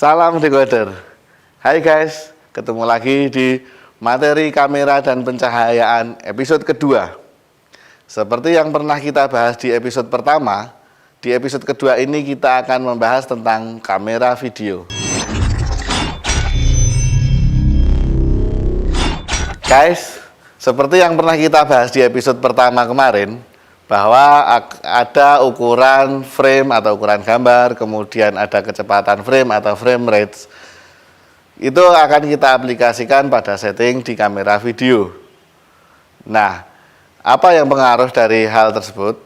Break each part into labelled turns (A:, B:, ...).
A: Salam decoder. Hai guys, ketemu lagi di materi kamera dan pencahayaan episode kedua. Seperti yang pernah kita bahas di episode pertama, di episode kedua ini kita akan membahas tentang kamera video. Guys, seperti yang pernah kita bahas di episode pertama kemarin, bahwa ada ukuran frame atau ukuran gambar, kemudian ada kecepatan frame atau frame rate. Itu akan kita aplikasikan pada setting di kamera video. Nah, apa yang pengaruh dari hal tersebut?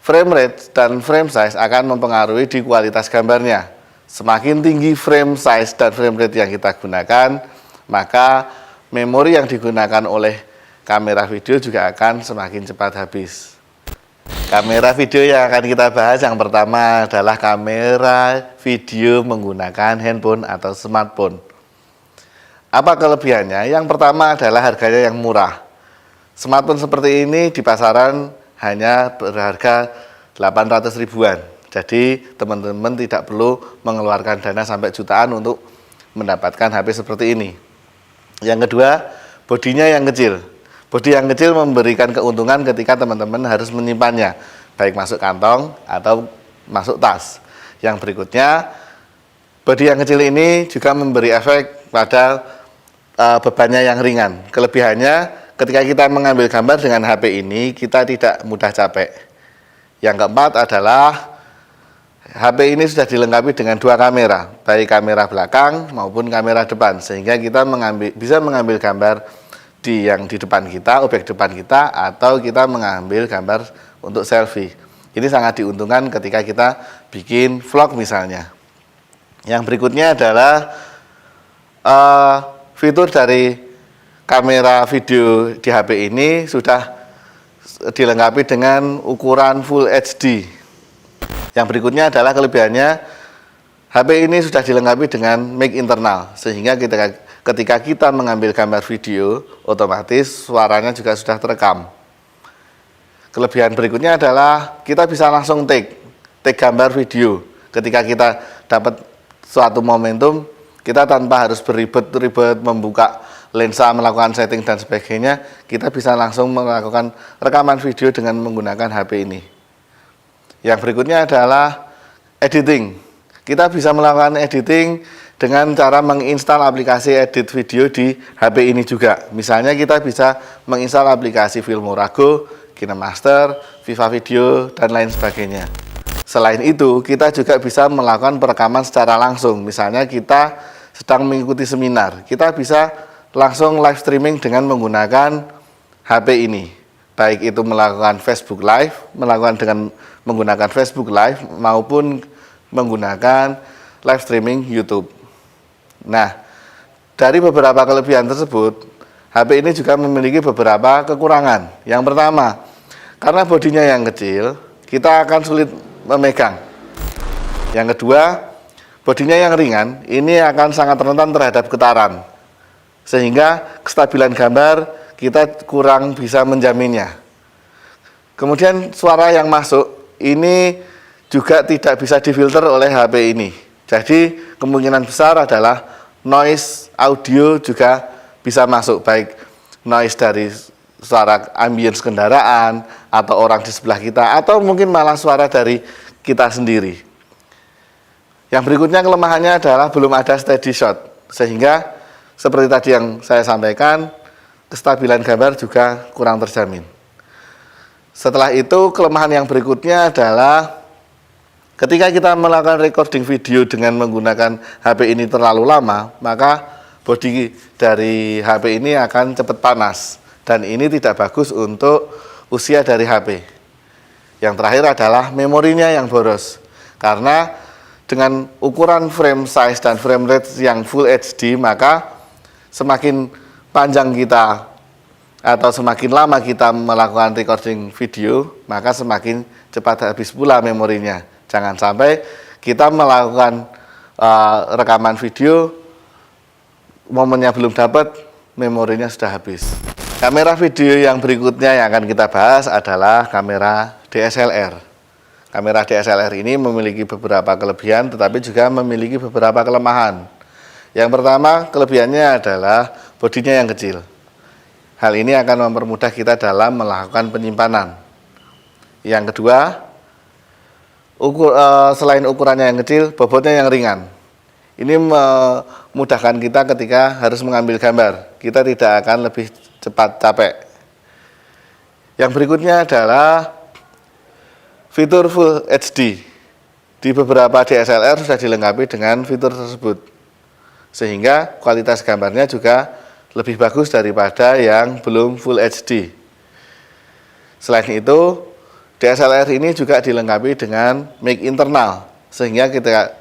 A: Frame rate dan frame size akan mempengaruhi di kualitas gambarnya. Semakin tinggi frame size dan frame rate yang kita gunakan, maka memori yang digunakan oleh kamera video juga akan semakin cepat habis. Kamera video yang akan kita bahas yang pertama adalah kamera video menggunakan handphone atau smartphone. Apa kelebihannya? Yang pertama adalah harganya yang murah. Smartphone seperti ini di pasaran hanya berharga 800 ribuan. Jadi teman-teman tidak perlu mengeluarkan dana sampai jutaan untuk mendapatkan HP seperti ini. Yang kedua, bodinya yang kecil. Bodi yang kecil memberikan keuntungan ketika teman-teman harus menyimpannya, baik masuk kantong atau masuk tas. Yang berikutnya, bodi yang kecil ini juga memberi efek pada bebannya yang ringan. Kelebihannya, ketika kita mengambil gambar dengan HP ini, kita tidak mudah capek. Yang keempat adalah HP ini sudah dilengkapi dengan dua kamera, baik kamera belakang maupun kamera depan, sehingga kita bisa mengambil gambar yang di depan kita, objek depan kita, atau kita mengambil gambar untuk selfie. Ini sangat diuntungkan ketika kita bikin vlog misalnya. Yang berikutnya adalah fitur dari kamera video di HP ini sudah dilengkapi dengan ukuran Full HD. Yang berikutnya adalah kelebihannya, HP ini sudah dilengkapi dengan mic internal, sehingga ketika kita mengambil gambar video, otomatis suaranya juga sudah terekam. Kelebihan berikutnya adalah kita bisa langsung take gambar video. Ketika kita dapat suatu momentum, kita tanpa harus beribet-ribet membuka lensa, melakukan setting dan sebagainya, kita bisa langsung melakukan rekaman video dengan menggunakan HP ini. Yang berikutnya adalah editing. Kita bisa melakukan editing dengan cara menginstal aplikasi edit video di HP ini juga. Misalnya kita bisa menginstal aplikasi Filmora Go, KineMaster, Viva Video, dan lain sebagainya. Selain itu, kita juga bisa melakukan perekaman secara langsung. Misalnya kita sedang mengikuti seminar, kita bisa langsung live streaming dengan menggunakan HP ini. Baik itu melakukan Facebook Live, menggunakan Facebook Live maupun menggunakan live streaming YouTube. Nah, dari beberapa kelebihan tersebut, HP ini juga memiliki beberapa kekurangan. Yang pertama, karena bodinya yang kecil, kita akan sulit memegang. Yang kedua, bodinya yang ringan, ini akan sangat rentan terhadap getaran, sehingga kestabilan gambar kita kurang bisa menjaminnya. Kemudian suara yang masuk, ini juga tidak bisa difilter oleh HP ini. Jadi kemungkinan besar adalah noise audio juga bisa masuk, baik noise dari suara ambience kendaraan atau orang di sebelah kita, atau mungkin malah suara dari kita sendiri. Yang berikutnya kelemahannya adalah belum ada steady shot, sehingga seperti tadi yang saya sampaikan, kestabilan gambar juga kurang terjamin. Setelah itu, kelemahan yang berikutnya adalah ketika kita melakukan recording video dengan menggunakan HP ini terlalu lama, maka bodi dari HP ini akan cepat panas, dan ini tidak bagus untuk usia dari HP. Yang terakhir adalah memorinya yang boros, karena dengan ukuran frame size dan frame rate yang Full HD, maka semakin panjang kita atau semakin lama kita melakukan recording video, maka semakin cepat habis pula memorinya. Jangan sampai kita melakukan rekaman video, momennya belum dapat, memorinya sudah habis. Kamera video yang berikutnya yang akan kita bahas adalah kamera DSLR. Kamera DSLR ini memiliki beberapa kelebihan tetapi juga memiliki beberapa kelemahan. Yang pertama, kelebihannya adalah bodinya yang kecil. Hal ini akan mempermudah kita dalam melakukan penyimpanan. Yang kedua, selain ukurannya yang kecil, bobotnya yang ringan. Ini memudahkan kita ketika harus mengambil gambar. Kita tidak akan lebih cepat capek. Yang berikutnya adalah fitur Full HD. Di beberapa DSLR sudah dilengkapi dengan fitur tersebut, sehingga kualitas gambarnya juga lebih bagus daripada yang belum Full HD. Selain itu, DSLR ini juga dilengkapi dengan mic internal, sehingga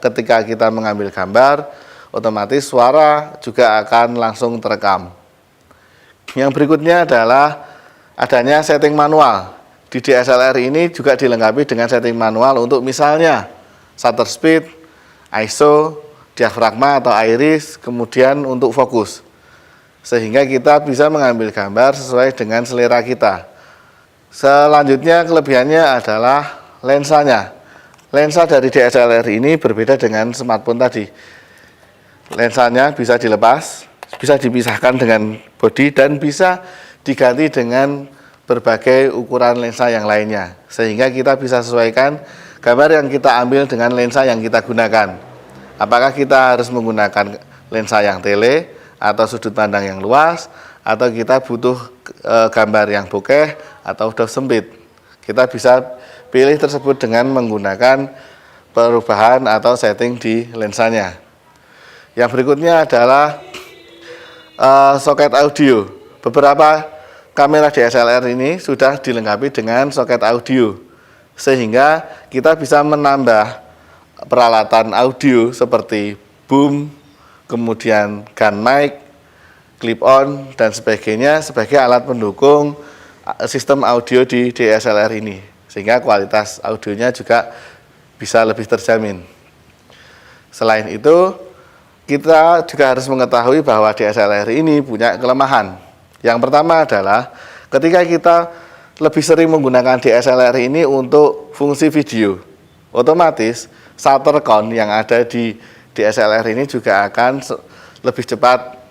A: ketika kita mengambil gambar, otomatis suara juga akan langsung terekam. Yang berikutnya adalah adanya setting manual. Di DSLR ini juga dilengkapi dengan setting manual untuk misalnya shutter speed, ISO, diafragma atau iris, kemudian untuk fokus. Sehingga kita bisa mengambil gambar sesuai dengan selera kita. Selanjutnya kelebihannya adalah lensanya. Lensa dari DSLR ini berbeda dengan smartphone tadi. Lensanya bisa dilepas, bisa dipisahkan dengan bodi dan bisa diganti dengan berbagai ukuran lensa yang lainnya, sehingga kita bisa sesuaikan gambar yang kita ambil dengan lensa yang kita gunakan. Apakah kita harus menggunakan lensa yang tele atau sudut pandang yang luas, atau kita butuh gambar yang bokeh atau udah sempit. Kita bisa pilih tersebut dengan menggunakan perubahan atau setting di lensanya. Yang berikutnya adalah soket audio. Beberapa kamera DSLR ini sudah dilengkapi dengan soket audio, sehingga kita bisa menambah peralatan audio seperti boom, kemudian gun mic, clip on, dan sebagainya sebagai alat pendukung sistem audio di DSLR ini, sehingga kualitas audionya juga bisa lebih terjamin. Selain itu, kita juga harus mengetahui bahwa DSLR ini punya kelemahan. Yang pertama adalah ketika kita lebih sering menggunakan DSLR ini untuk fungsi video, otomatis shutter count yang ada di DSLR ini juga akan lebih cepat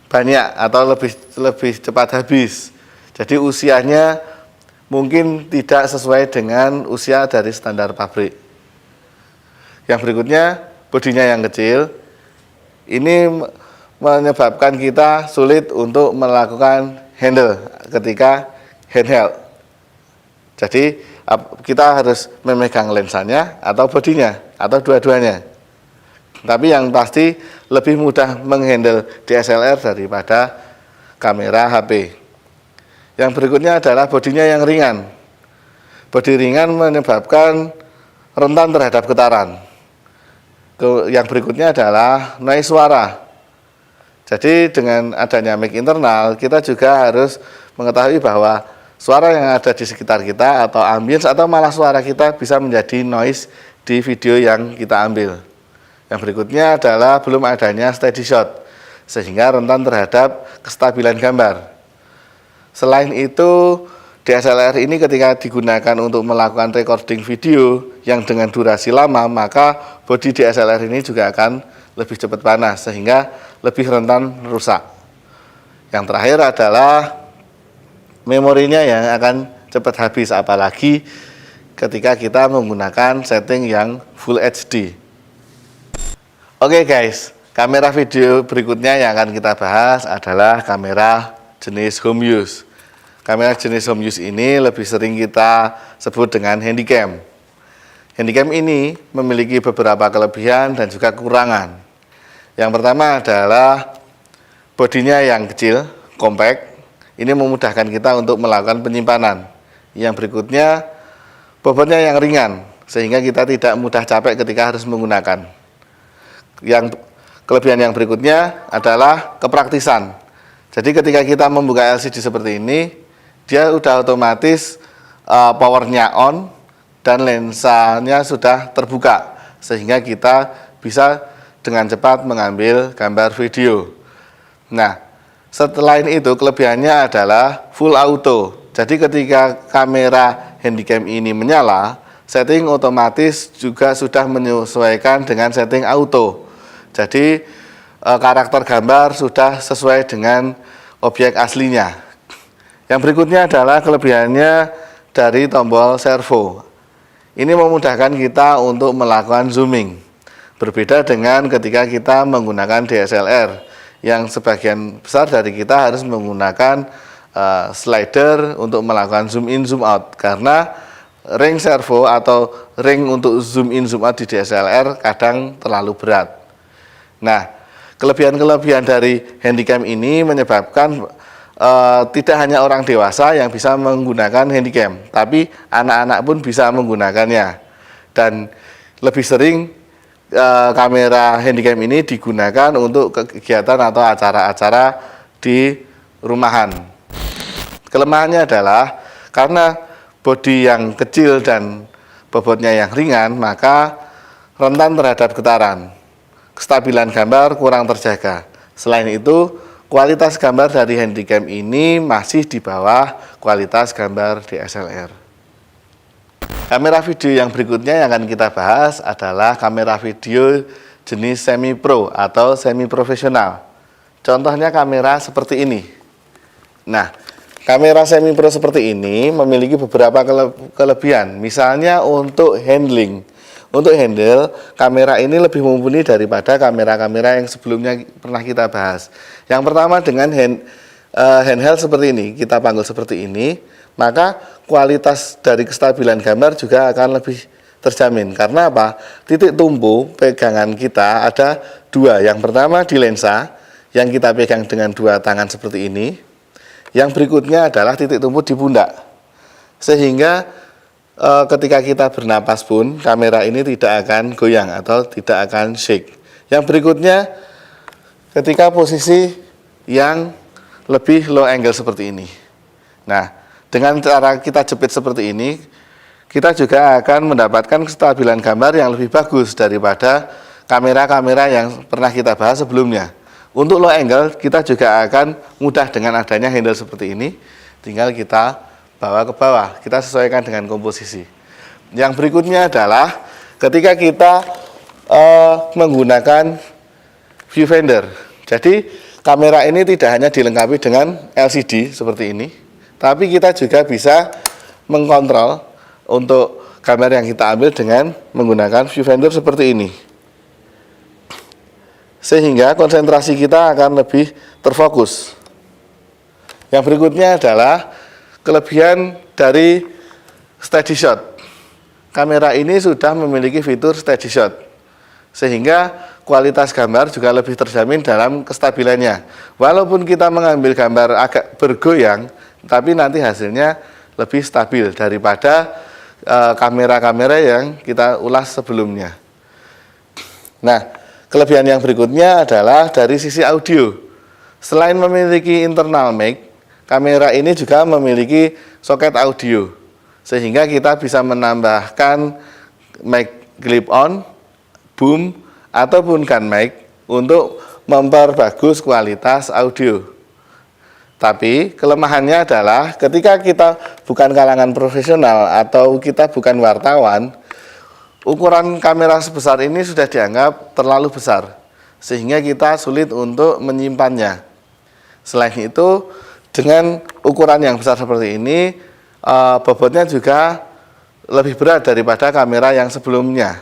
A: banyak atau lebih cepat habis. Jadi usianya mungkin tidak sesuai dengan usia dari standar pabrik. Yang berikutnya, bodinya yang kecil. Ini menyebabkan kita sulit untuk melakukan handle ketika handheld. Jadi kita harus memegang lensanya atau bodinya atau dua-duanya. Tapi yang pasti lebih mudah menghandle DSLR daripada kamera HP. Yang berikutnya adalah bodinya yang ringan. Bodi ringan menyebabkan rentan terhadap getaran. Yang berikutnya adalah noise suara. Jadi dengan adanya mic internal, kita juga harus mengetahui bahwa suara yang ada di sekitar kita atau ambience atau malah suara kita bisa menjadi noise di video yang kita ambil. Yang berikutnya adalah belum adanya steady shot, sehingga rentan terhadap kestabilan gambar. Selain itu, DSLR ini ketika digunakan untuk melakukan recording video yang dengan durasi lama, maka bodi DSLR ini juga akan lebih cepat panas, sehingga lebih rentan rusak. Yang terakhir adalah memorinya yang akan cepat habis, apalagi ketika kita menggunakan setting yang Full HD. Oke guys, kamera video berikutnya yang akan kita bahas adalah kamera jenis home use. Kamera jenis home use ini lebih sering kita sebut dengan handycam. Handycam ini memiliki beberapa kelebihan dan juga kekurangan. Yang pertama adalah bodinya yang kecil, compact. Ini memudahkan kita untuk melakukan penyimpanan. Yang berikutnya, bobotnya yang ringan, sehingga kita tidak mudah capek ketika harus menggunakan. Yang kelebihan yang berikutnya adalah kepraktisan. Jadi ketika kita membuka LCD seperti ini, dia sudah otomatis powernya on dan lensanya sudah terbuka, sehingga kita bisa dengan cepat mengambil gambar video. Nah, selain itu kelebihannya adalah full auto. Jadi ketika kamera handycam ini menyala, setting otomatis juga sudah menyesuaikan dengan setting auto. Jadi karakter gambar sudah sesuai dengan objek aslinya. Yang berikutnya adalah kelebihannya dari tombol servo. Ini memudahkan kita untuk melakukan zooming. Berbeda dengan ketika kita menggunakan DSLR, yang sebagian besar dari kita harus menggunakan slider untuk melakukan zoom in zoom out, karena ring servo atau ring untuk zoom in zoom out di DSLR kadang terlalu berat. Nah, kelebihan-kelebihan dari handycam ini menyebabkan tidak hanya orang dewasa yang bisa menggunakan handycam, tapi anak-anak pun bisa menggunakannya. Dan lebih sering kamera handycam ini digunakan untuk kegiatan atau acara-acara di rumahan. Kelemahannya adalah karena bodi yang kecil dan bobotnya yang ringan, maka rentan terhadap getaran. Kestabilan gambar kurang terjaga. Selain itu, kualitas gambar dari handycam ini masih di bawah kualitas gambar DSLR. Kamera video yang berikutnya yang akan kita bahas adalah kamera video jenis semi pro atau semi profesional. Contohnya kamera seperti ini. Nah, kamera semi pro seperti ini memiliki beberapa kelebihan. Misalnya untuk handling. Untuk handle, kamera ini lebih mumpuni daripada kamera-kamera yang sebelumnya pernah kita bahas. Yang pertama, dengan handheld seperti ini, kita panggul seperti ini, maka kualitas dari kestabilan gambar juga akan lebih terjamin. Karena apa? Titik tumpu pegangan kita ada dua. Yang pertama di lensa, yang kita pegang dengan dua tangan seperti ini. Yang berikutnya adalah titik tumpu di pundak. Sehingga ketika kita bernapas pun kamera ini tidak akan goyang atau tidak akan shake. Yang berikutnya ketika posisi yang lebih low angle seperti ini. Nah, dengan cara kita jepit seperti ini, kita juga akan mendapatkan kestabilan gambar yang lebih bagus daripada kamera-kamera yang pernah kita bahas sebelumnya. Untuk low angle, kita juga akan mudah dengan adanya handle seperti ini. Tinggal kita bawa ke bawah, kita sesuaikan dengan komposisi. Yang berikutnya adalah ketika kita menggunakan viewfinder. Jadi kamera ini tidak hanya dilengkapi dengan LCD seperti ini, tapi kita juga bisa mengkontrol untuk gambar yang kita ambil dengan menggunakan viewfinder seperti ini. Sehingga konsentrasi kita akan lebih terfokus. Yang berikutnya adalah kelebihan dari steady shot. Kamera ini sudah memiliki fitur steady shot, sehingga kualitas gambar juga lebih terjamin dalam kestabilannya. Walaupun kita mengambil gambar agak bergoyang, tapi nanti hasilnya lebih stabil daripada kamera-kamera yang kita ulas sebelumnya. Nah, kelebihan yang berikutnya adalah dari sisi audio. Selain memiliki internal mic, kamera ini juga memiliki soket audio, sehingga kita bisa menambahkan mic clip-on, boom, ataupun gun mic untuk memperbagus kualitas audio. Tapi kelemahannya adalah ketika kita bukan kalangan profesional atau kita bukan wartawan, ukuran kamera sebesar ini sudah dianggap terlalu besar, sehingga kita sulit untuk menyimpannya. Selain itu, dengan ukuran yang besar seperti ini, bobotnya juga lebih berat daripada kamera yang sebelumnya.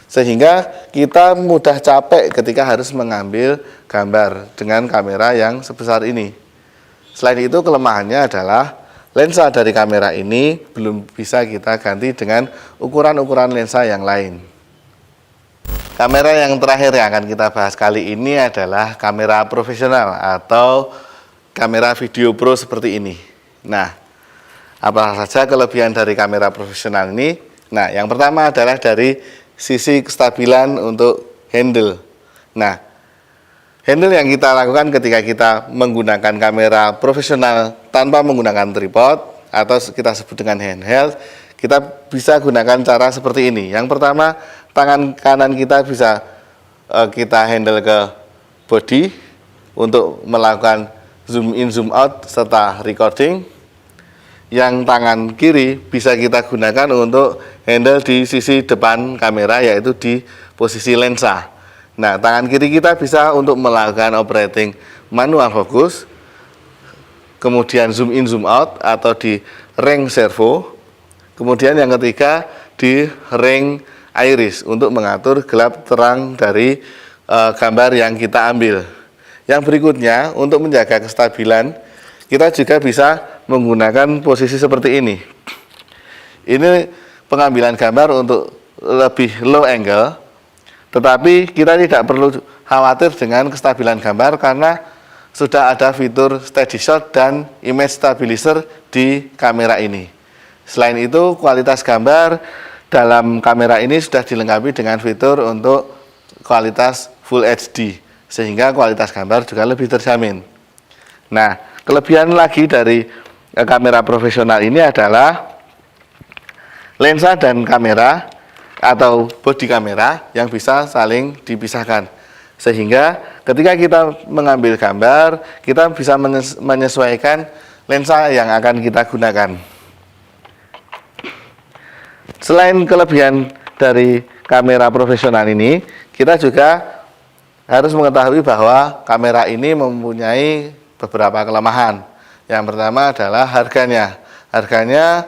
A: Sehingga kita mudah capek ketika harus mengambil gambar dengan kamera yang sebesar ini. Selain itu, kelemahannya adalah lensa dari kamera ini belum bisa kita ganti dengan ukuran-ukuran lensa yang lain. Kamera yang terakhir yang akan kita bahas kali ini adalah kamera profesional atau kamera video pro seperti ini. Nah, apa saja kelebihan dari kamera profesional ini? Nah, yang pertama adalah dari sisi kestabilan untuk handle. Nah, handle yang kita lakukan ketika kita menggunakan kamera profesional tanpa menggunakan tripod atau kita sebut dengan handheld, kita bisa gunakan cara seperti ini. Yang pertama, tangan kanan kita bisa kita handle ke body untuk melakukan zoom in zoom out serta recording. yang tangan kiri bisa kita gunakan untuk handle di sisi depan kamera, yaitu di posisi lensa. Nah, tangan kiri kita bisa untuk melakukan operating manual fokus, kemudian zoom in zoom out atau di ring servo. Kemudian yang ketiga di ring iris untuk mengatur gelap terang dari gambar yang kita ambil. Yang berikutnya, untuk menjaga kestabilan, kita juga bisa menggunakan posisi seperti ini. Ini pengambilan gambar untuk lebih low angle, tetapi kita tidak perlu khawatir dengan kestabilan gambar karena sudah ada fitur steady shot dan image stabilizer di kamera ini. Selain itu, kualitas gambar dalam kamera ini sudah dilengkapi dengan fitur untuk kualitas Full HD, sehingga kualitas gambar juga lebih terjamin. Nah, kelebihan lagi dari kamera profesional ini adalah lensa dan kamera atau bodi kamera yang bisa saling dipisahkan, sehingga ketika kita mengambil gambar, kita bisa menyesuaikan lensa yang akan kita gunakan. Selain kelebihan dari kamera profesional ini, kita juga harus mengetahui bahwa kamera ini mempunyai beberapa kelemahan. Yang pertama adalah harganya. Harganya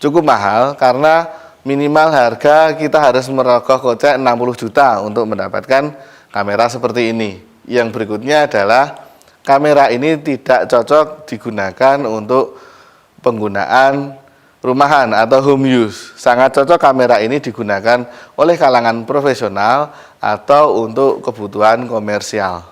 A: cukup mahal karena minimal harga kita harus merogoh kocek 60 juta untuk mendapatkan kamera seperti ini. Yang berikutnya adalah kamera ini tidak cocok digunakan untuk penggunaan rumahan atau home use. Sangat cocok kamera ini digunakan oleh kalangan profesional atau untuk kebutuhan komersial.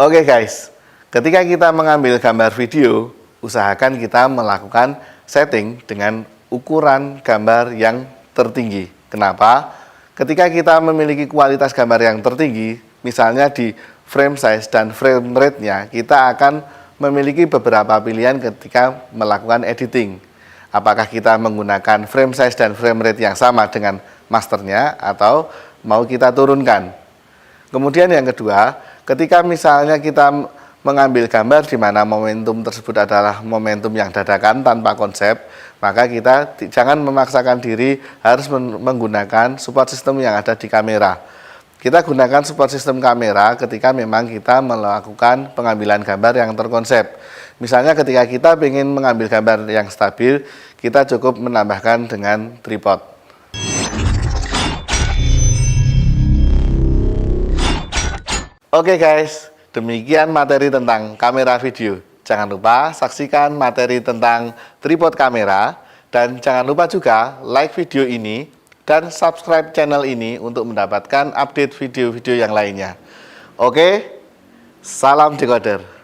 A: Oke guys, ketika kita mengambil gambar video, usahakan kita melakukan setting dengan ukuran gambar yang tertinggi. Kenapa? Ketika kita memiliki kualitas gambar yang tertinggi, misalnya di frame size dan frame rate-nya, kita akan memiliki beberapa pilihan ketika melakukan editing. Apakah kita menggunakan frame size dan frame rate yang sama dengan masternya atau mau kita turunkan. Kemudian yang kedua, ketika misalnya kita mengambil gambar di mana momentum tersebut adalah momentum yang dadakan tanpa konsep, maka kita jangan memaksakan diri harus menggunakan support system yang ada di kamera. Kita gunakan support system kamera ketika memang kita melakukan pengambilan gambar yang terkonsep. Misalnya ketika kita ingin mengambil gambar yang stabil, kita cukup menambahkan dengan tripod. Oke guys, demikian materi tentang kamera video. Jangan lupa saksikan materi tentang tripod kamera, dan jangan lupa juga like video ini dan subscribe channel ini untuk mendapatkan update video-video yang lainnya. Oke, salam decoder.